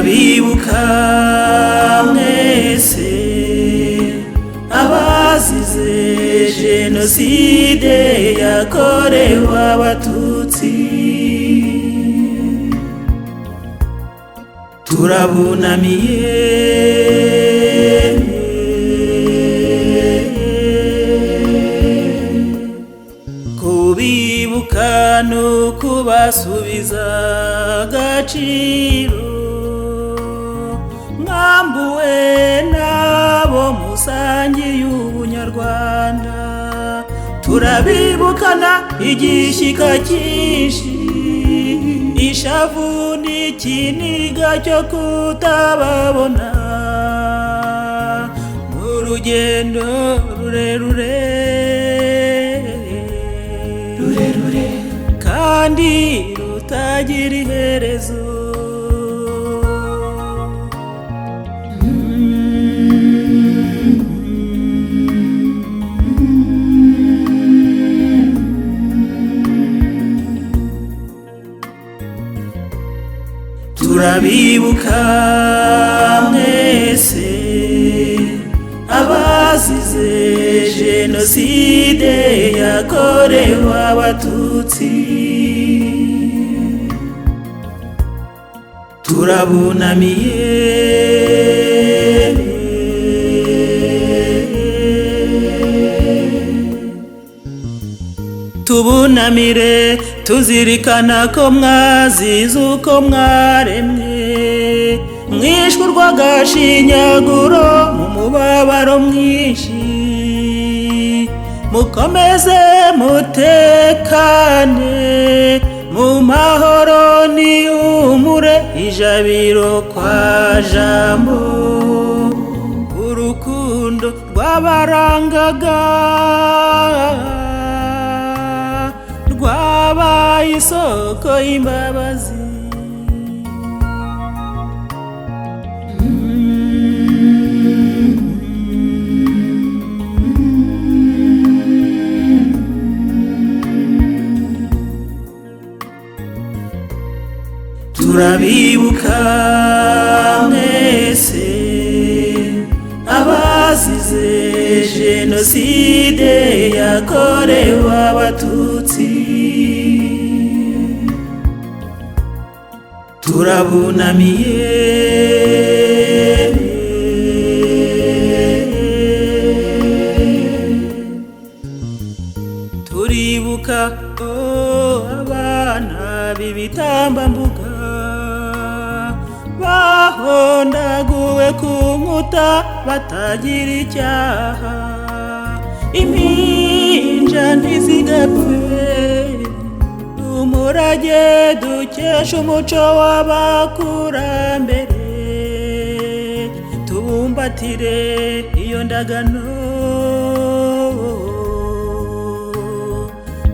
turabibuka mwese abazize jenoside yakorewe abatutsi, turabunamiye kubibuka n'ukubasubiza agaciro mwambuwe n'abo musangiye ubunyarwanda. Turabibukana igishyika cyinshi, ishavu n'ikiniga cyo kutababona mu rugendo rurerure kandi rutagira iherezo. Turabibuka mwese abazize jenoside yakorewe abatutsi, turabunamiye tubunamire tuzirikana ko mwazize uko mwaremwe, mwishwe urw'agashinyaguro mu mubabaro mwinshi. Mukomeze mutekane mu mahoro n'ihumure, ijabiro kwa jambo urukundo rwabarangaga rwabaye isoko y'imbabazi. Turabibuka mwese abazize jenoside yakorewe abatutsi, turabunamiye turibuka abana b'ibitambambuga bahondaguwe ku nkuta batagira icyaha. Impinja ntizigapfe, umurage dukesha umuco w'abakurambere. Tubumbatire iyo ndagano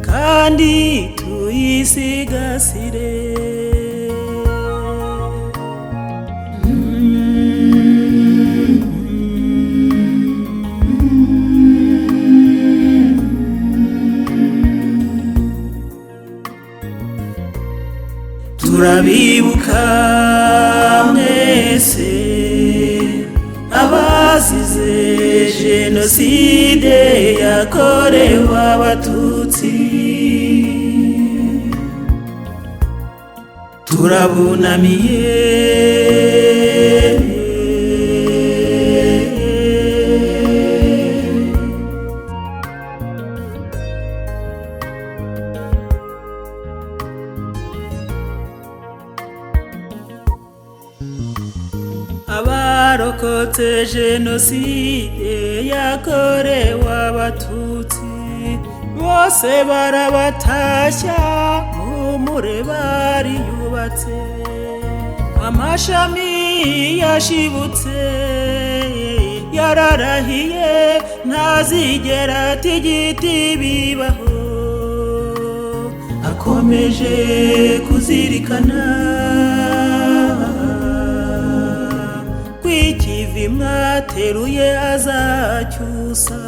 kandi tuyisigasire. Turabibuka mwese abazize jenoside yakorewe abatutsi, turabunamiye abarokotse jenoside yakorewe abatutsi bose barabatashya, mumure bariyubatse. Amashami yashibutse yararahiye ntazigera tigiti bibaho, akomeje kuzirikana kwikivi mwateruye azacyusa.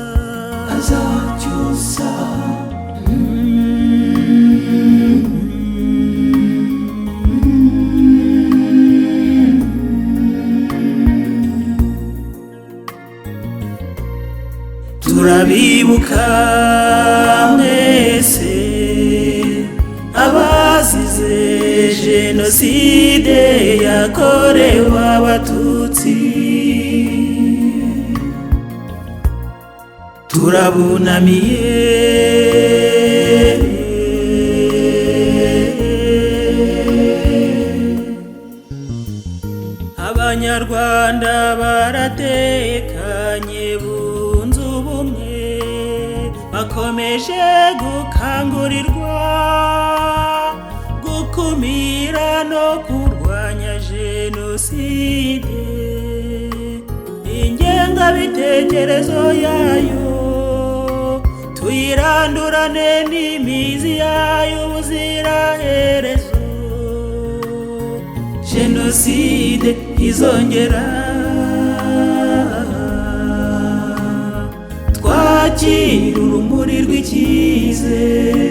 turabibuka mwese abazize jenoside yakorewe abatutsi, turabunamiye abanyarwanda baratekanye bunze ubumwe, bakomeje gukangurirwa gukumira no kurwanya jenoside, ingengabitekerezo yayo tuyirandurane n'imizi yayo ubuziraherezo. Jenoside izongera, twakira urumuri rw'icyizere.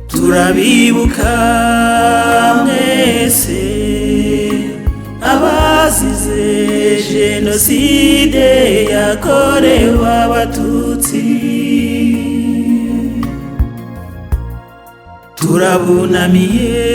Turabibuka mwese abazize jenoside yakorewe abatutsi, turabunamiye